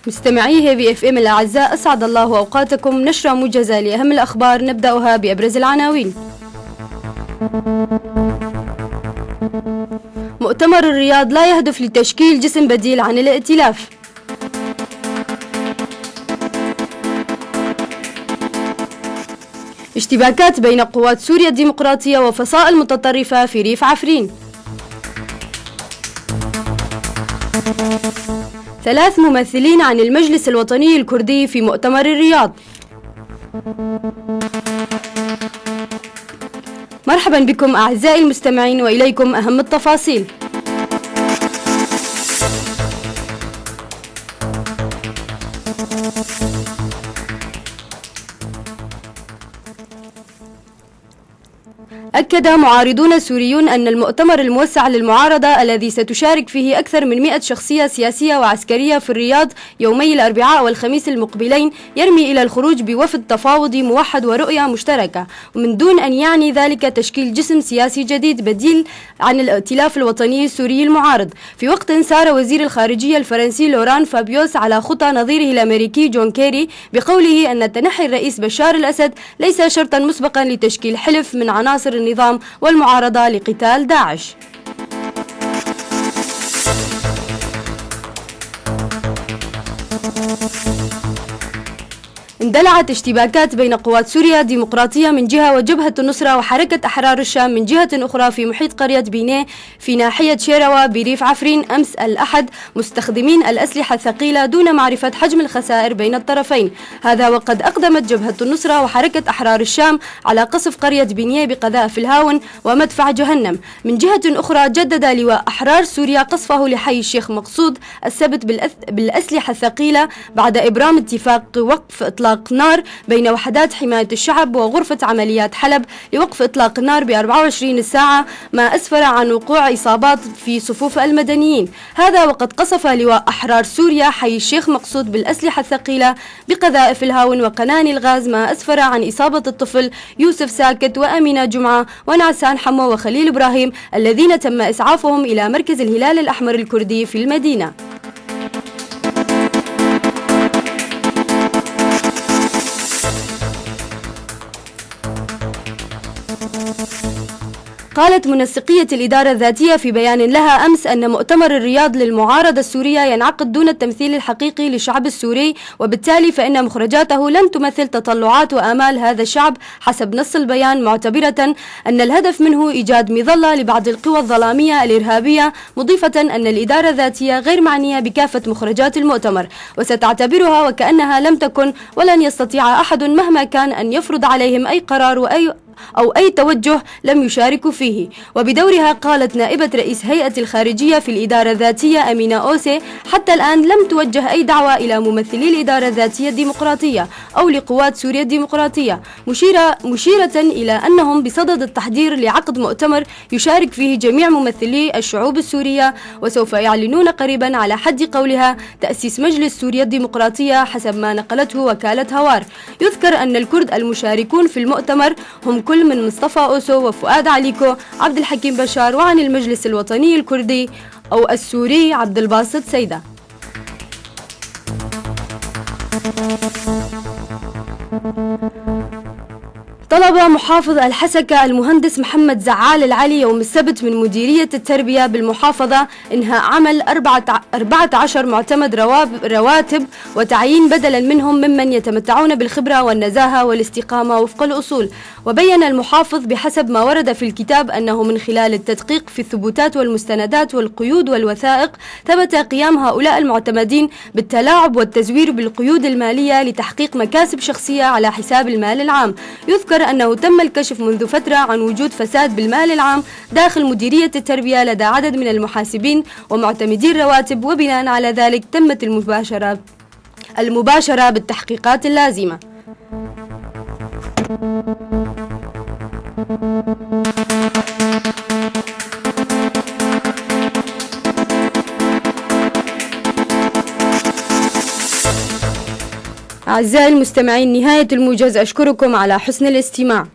مستمعي هيفي اف ام الاعزاء، اسعد الله اوقاتكم. نشرة موجزة لاهم الاخبار، نبداها بابرز العناوين. مؤتمر الرياض لا يهدف لتشكيل جسم بديل عن الائتلاف. اشتباكات بين قوات سوريا الديمقراطية وفصائل متطرفة في ريف عفرين. 3 ممثلين عن المجلس الوطني الكردي في مؤتمر الرياض. مرحبا بكم أعزائي المستمعين، وإليكم أهم التفاصيل. أكد معارضون سوريون أن المؤتمر الموسع للمعارضة الذي ستشارك فيه أكثر من 100 شخصية سياسية وعسكرية في الرياض يومي الأربعاء والخميس المقبلين يرمي إلى الخروج بوفد تفاوضي موحد ورؤية مشتركة، ومن دون أن يعني ذلك تشكيل جسم سياسي جديد بديل عن الائتلاف الوطني السوري المعارض. في وقت سار وزير الخارجية الفرنسي لوران فابيوس على خطى نظيره الأمريكي جون كيري بقوله أن تنحي الرئيس بشار الأسد ليس شرطا مسبقا لتشكيل حلف من عناصر النظام والمعارضة لقتال داعش. اندلعت اشتباكات بين قوات سوريا الديمقراطية من جهة وجبهة النصرة وحركة أحرار الشام من جهة أخرى في محيط قرية بينيه في ناحية شيروة بريف عفرين أمس الأحد، مستخدمين الأسلحة الثقيلة دون معرفة حجم الخسائر بين الطرفين. هذا وقد أقدمت جبهة النصرة وحركة أحرار الشام على قصف قرية بينيه بقذائف الهاون ومدفع جهنم. من جهة أخرى جدد لواء أحرار سوريا قصفه لحي الشيخ مقصود السبت بالأسلحة الثقيلة بعد إبرام اتفاق وقف إطلاق نار بين وحدات حماية الشعب وغرفة عمليات حلب لوقف إطلاق النار ب24 ساعة، ما أسفر عن وقوع إصابات في صفوف المدنيين. هذا وقد قصف لواء أحرار سوريا حي الشيخ مقصود بالأسلحة الثقيلة بقذائف الهاون وقناني الغاز، ما أسفر عن إصابة الطفل يوسف ساكت وأمينة جمعة ونعسان حمو وخليل إبراهيم الذين تم إسعافهم إلى مركز الهلال الأحمر الكردي في المدينة. قالت منسقية الإدارة الذاتية في بيان لها أمس أن مؤتمر الرياض للمعارضة السورية ينعقد دون التمثيل الحقيقي للشعب السوري، وبالتالي فإن مخرجاته لن تمثل تطلعات وآمال هذا الشعب حسب نص البيان، معتبرة أن الهدف منه إيجاد مظلة لبعض القوى الظلامية الإرهابية، مضيفة أن الإدارة الذاتية غير معنية بكافة مخرجات المؤتمر وستعتبرها وكأنها لم تكن، ولن يستطيع أحد مهما كان أن يفرض عليهم أي قرار أو أي توجه لم يشاركوا فيه. وبدورها قالت نائبة رئيس هيئة الخارجية في الإدارة الذاتية أمينة أوسي حتى الآن لم توجه أي دعوة إلى ممثلي الإدارة الذاتية الديمقراطية أو لقوات سوريا الديمقراطية، مشيرة إلى أنهم بصدد التحضير لعقد مؤتمر يشارك فيه جميع ممثلي الشعوب السورية، وسوف يعلنون قريبا على حد قولها تأسيس مجلس سوريا الديمقراطية حسب ما نقلته وكالة هوار. يذكر أن الكرد المشاركون في المؤتمر هم كل من مصطفى أوسو وفؤاد عليكو عبد الحكيم بشار، وعن المجلس الوطني الكردي أو السوري عبد الباسط سيدة. طلب محافظ الحسكة المهندس محمد زعال العلي يوم السبت من مديرية التربية بالمحافظة إنهاء عمل 14 معتمد رواتب وتعيين بدلا منهم ممن يتمتعون بالخبرة والنزاهة والاستقامة وفق الأصول. وبين المحافظ بحسب ما ورد في الكتاب أنه من خلال التدقيق في الثبوتات والمستندات والقيود والوثائق ثبت قيام هؤلاء المعتمدين بالتلاعب والتزوير بالقيود المالية لتحقيق مكاسب شخصية على حساب المال العام. يذكر أنه تم الكشف منذ فترة عن وجود فساد بالمال العام داخل مديرية التربية لدى عدد من المحاسبين ومعتمدي الرواتب، وبناء على ذلك تمت المباشرة بالتحقيقات اللازمة. أعزائي المستمعين، نهاية الموجز. أشكركم على حسن الاستماع.